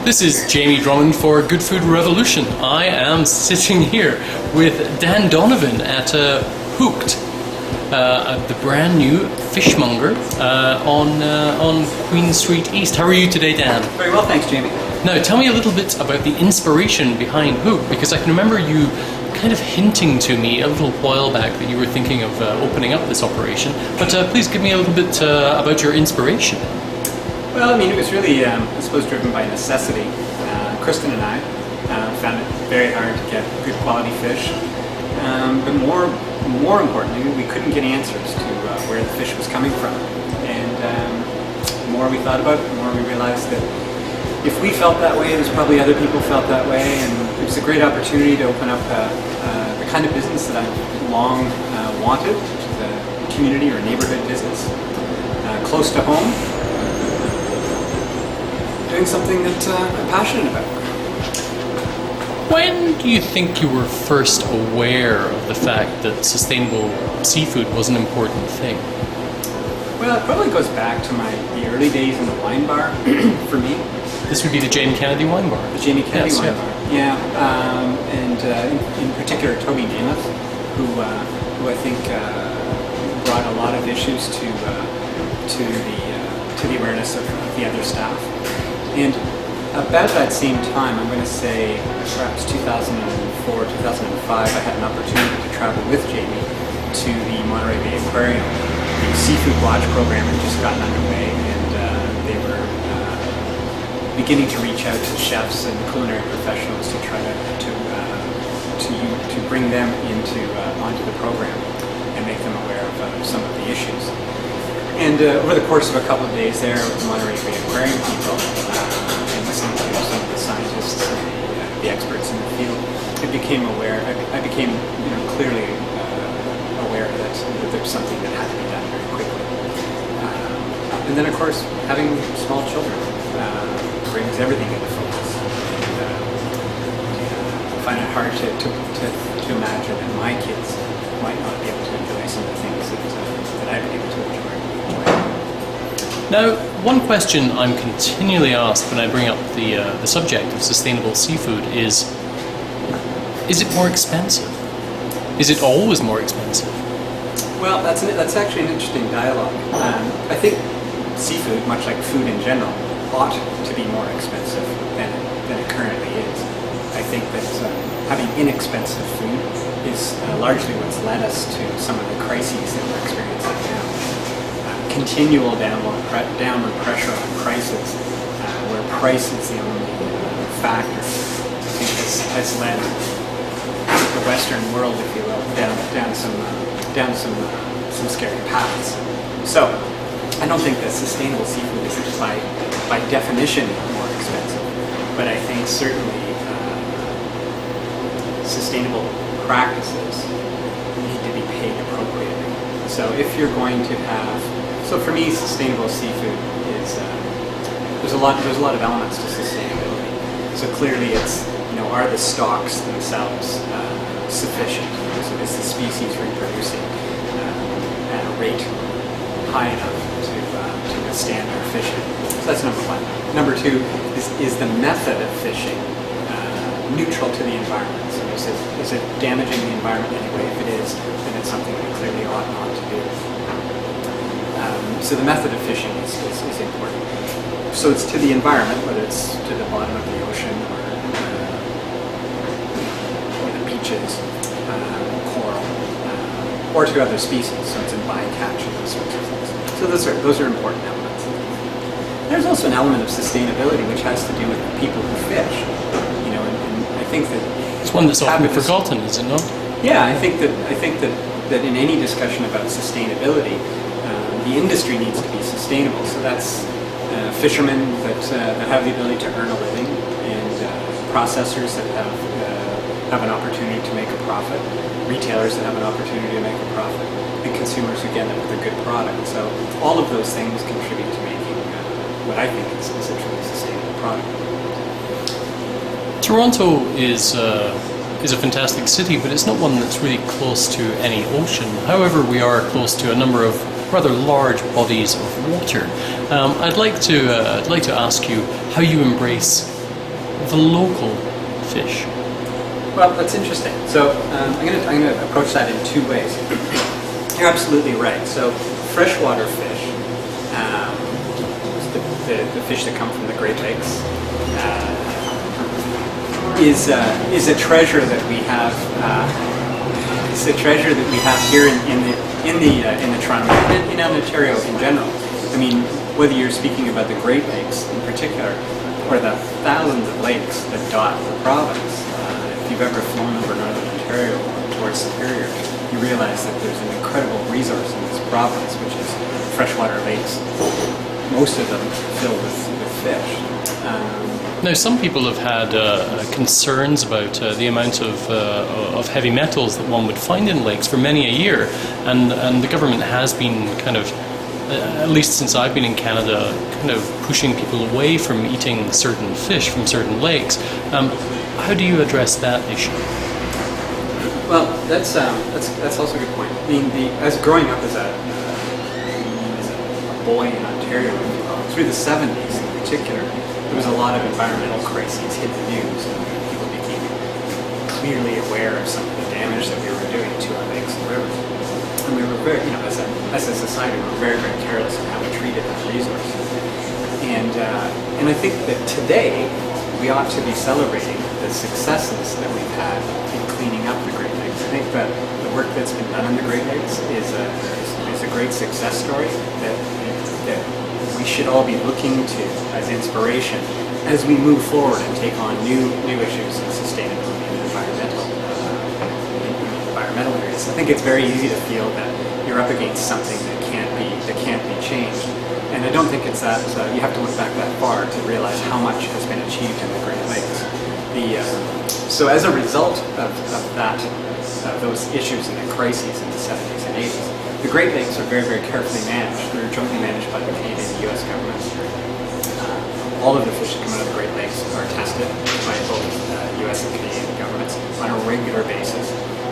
This is Jamie Drummond for Good Food Revolution. I am sitting here with Dan Donovan at Hooked, the brand new Fishmonger on Queen Street East. How are you today, Dan? Very well, thanks, Jamie. Now, tell me a little bit about the inspiration behind Hooked, because I can remember you kind of hinting to me a little while back that you were thinking of opening up this operation. But please give me a little bit about your inspiration. Well, I mean, it was really, I suppose, driven by necessity. Kristen and I found it very hard to get good quality fish, but more importantly, we couldn't get answers to where the fish was coming from. And the more we thought about it, the more we realized that if we felt that way, there's probably other people felt that way, and it was a great opportunity to open up the kind of business that I've long wanted, which is a community or neighborhood business, close to home, doing something that I'm passionate about. When do you think you were first aware of the fact that sustainable seafood was an important thing? Well, it probably goes back to the early days in the wine bar for me. This would be the Jamie Kennedy wine bar. The Jamie Kennedy wine yeah. bar, yeah. And in particular, Tobey Nemeth, who I think brought a lot of issues to the awareness of the other staff. And about that same time, I'm going to say perhaps 2004, 2005, I had an opportunity to travel with Jamie to the Monterey Bay Aquarium. The seafood watch program had just gotten underway, and they were beginning to reach out to chefs and culinary professionals to try to bring them onto the program and make them aware of some of the issues. And over the course of a couple of days there with the Monterey Bay Aquarium people, and listening to some of the scientists and the experts in the field, I became clearly aware that there was something that had to be done very quickly. And then, of course, having small children brings everything into focus. And I find it hard to imagine that my kids might not be able to enjoy some of the things that I've been able to enjoy. Now, one question I'm continually asked when I bring up the subject of sustainable seafood is it more expensive? Is it always more expensive? Well, that's actually an interesting dialogue. I think seafood, much like food in general, ought to be more expensive than it currently is. I think that having inexpensive food is largely what's led us to some of the crises that we're experiencing now. Continual downward pressure on prices, where price is the only factor, I think has led the Western world, if you will, down some scary paths. So I don't think that sustainable seafood is by definition more expensive, but I think certainly sustainable practices need to be paid appropriately. So if you're going to have, so for me, sustainable seafood is there's a lot of elements to sustainability. So clearly, it's are the stocks themselves sufficient? So is the species reproducing at a rate high enough to withstand our fishing? So that's number one. Number two is the method of fishing neutral to the environment? So is it damaging the environment anyway? If it is, then it's something we clearly ought not to do. So the method of fishing is important. So it's to the environment, whether it's to the bottom of the ocean or the beaches, coral, or to other species. So it's in bycatch and those sorts of things. So those are important elements. There's also an element of sustainability which has to do with the people who fish. And I think that it's one that's often forgotten, is it not? Yeah, I think that in any discussion about sustainability, the industry needs to be sustainable. So that's fishermen that have the ability to earn a living, and processors that have an opportunity to make a profit, retailers that have an opportunity to make a profit, and consumers who get it with a good product. So all of those things contribute to making what I think is a truly sustainable product. Toronto is a fantastic city, but it's not one that's really close to any ocean. However, we are close to a number of rather large bodies of water. I'd like to ask you how you embrace the local fish? Well, that's interesting. So I'm going to approach that in two ways. You're absolutely right. So freshwater fish, the fish that come from the Great Lakes, is a treasure that we have. It's a treasure that we have here in the Toronto and in Ontario in general. I mean, whether you're speaking about the Great Lakes in particular, or the thousands of lakes that dot the province. If you've ever flown over Northern Ontario towards Superior, you realize that there's an incredible resource in this province, which is freshwater lakes, most of them filled with fish. Now, some people have had concerns about the amount of heavy metals that one would find in lakes for many a year, and the government has been kind of, at least since I've been in Canada, kind of pushing people away from eating certain fish from certain lakes. How do you address that issue? Well, that's also a good point. I mean, as growing up as a boy in Ontario, through the 70s in particular, there was a lot of environmental crises hit the news, and people became clearly aware of some of the damage that we were doing to our lakes and rivers. And we were very, as a society, we were very, very careless in how we treated that resource. And I think that today we ought to be celebrating the successes that we've had in cleaning up the Great Lakes. I think that the work that's been done in the Great Lakes is a great success story that we should all be looking to as inspiration as we move forward and take on new issues in sustainability and environmental areas. I think it's very easy to feel that you're up against something that can't be changed. And I don't think it's that, you have to look back that far to realize how much has been achieved in the Great Lakes. So as a result of those issues and the crises in the 70s and 80s, the Great Lakes are very, very carefully managed. They're jointly managed by the Canadian and US governments. All of the fish that come out of the Great Lakes are tested by both US and Canadian governments on a regular basis.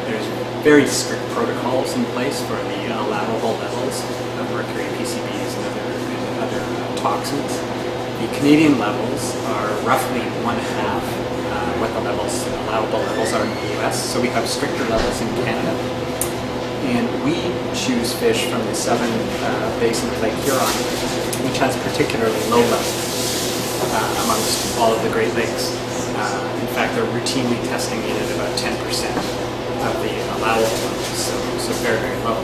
There's very strict protocols in place for the allowable levels of mercury, PCBs, and other toxins. The Canadian levels are roughly one-half what the allowable levels are in the US. So we have stricter levels in Canada. And we choose fish from the southern basin of Lake Huron, which has particularly low levels amongst all of the Great Lakes. In fact, they're routinely testing in at about 10% of the allowable levels, so very, very low.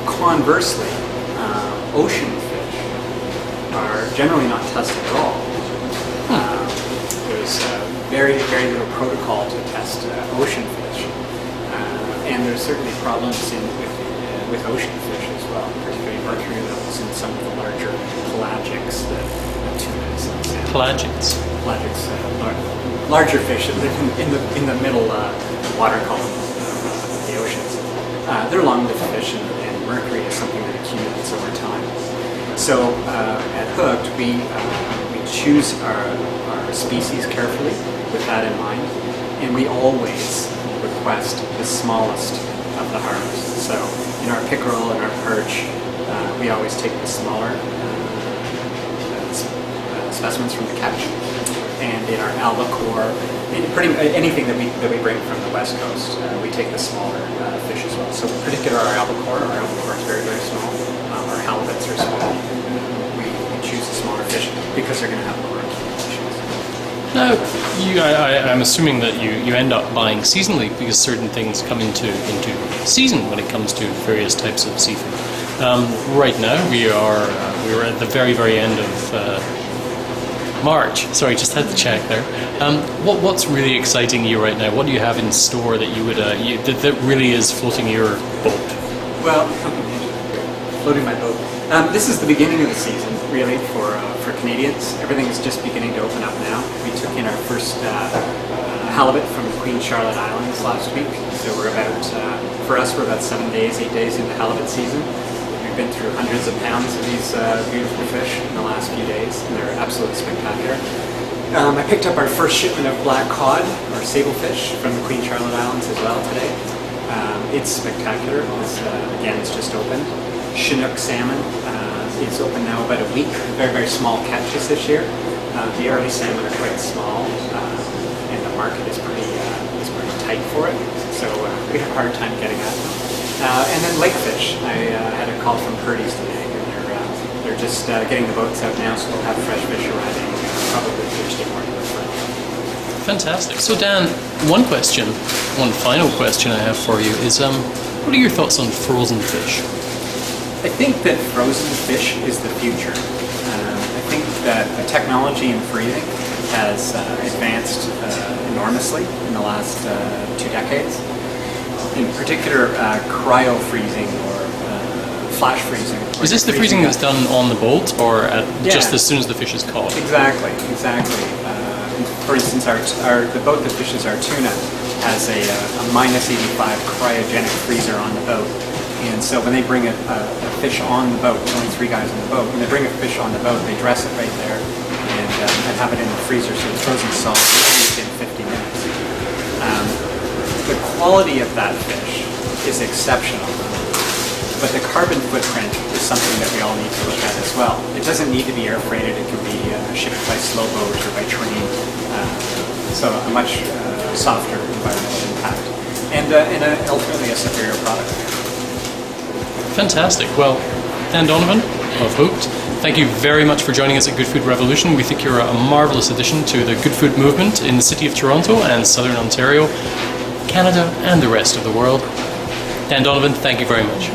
Conversely, ocean fish are generally not tested at all. There's very, very little protocol to test ocean fish. And there's certainly problems with ocean fish as well, particularly mercury levels in some of the larger pelagics, the tunas and salmon. Pelagics? Pelagics, larger fish that live in the middle water column of the oceans. They're long-lived fish, and mercury is something that accumulates over time. So at Hooked, we choose our species carefully with that in mind, and we always request the smallest of the harvest. So in our pickerel and our perch, we always take the smaller specimens from the catch. And in our albacore, anything that we bring from the West Coast, we take the smaller fish as well. So in particular our albacore is very, very small. Our halibuts are small. We choose the smaller fish because they're going to have lower accumulations. Now, I'm assuming that you end up buying seasonally because certain things come into season when it comes to various types of seafood. Right now, we are at the very, very end of March. Sorry, just had to check there. What's really exciting you right now? What do you have in store that you would that really is floating your boat? Well, floating my boat. This is the beginning of the season, really, for Canadians. Everything is just beginning to open up now. We took in our first halibut from the Queen Charlotte Islands last week. So we're about, for us, we're about 8 days into halibut season. We've been through hundreds of pounds of these beautiful fish in the last few days, and they're absolutely spectacular. I picked up our first shipment of black cod, or sablefish, from the Queen Charlotte Islands as well today. It's spectacular. It's just opened. Chinook salmon is open now about a week. Very, very small catches this year. The early salmon are quite small, and the market is pretty tight for it. So we have a hard time getting at them. And then lake fish. I had a call from Purdy's today, and they're just getting the boats out now, so we'll have fresh fish arriving probably Thursday morning or Friday. Fantastic. So Dan, one final question I have for you is, what are your thoughts on frozen fish? I think that frozen fish is the future. I think that the technology in freezing has advanced enormously in the last 2 decades. In particular, cryo-freezing or flash freezing. Is this the freezing that's done on the boat, or just as soon as the fish is caught? Exactly. For instance, the boat that fishes our tuna has a -85 cryogenic freezer on the boat. And so when they bring a fish on the boat, there's only 3 guys on the boat, when they bring a fish on the boat, they dress it right there and have it in the freezer so it's frozen solid within 50 minutes. The quality of that fish is exceptional, but the carbon footprint is something that we all need to look at as well. It doesn't need to be air freighted, it can be shipped by slow boat or by train, so a much softer environmental impact, and ultimately a superior product. Fantastic. Well, Dan Donovan of Hooked, thank you very much for joining us at Good Food Revolution. We think you're a marvellous addition to the good food movement in the city of Toronto and Southern Ontario, Canada and the rest of the world. Dan Donovan, thank you very much.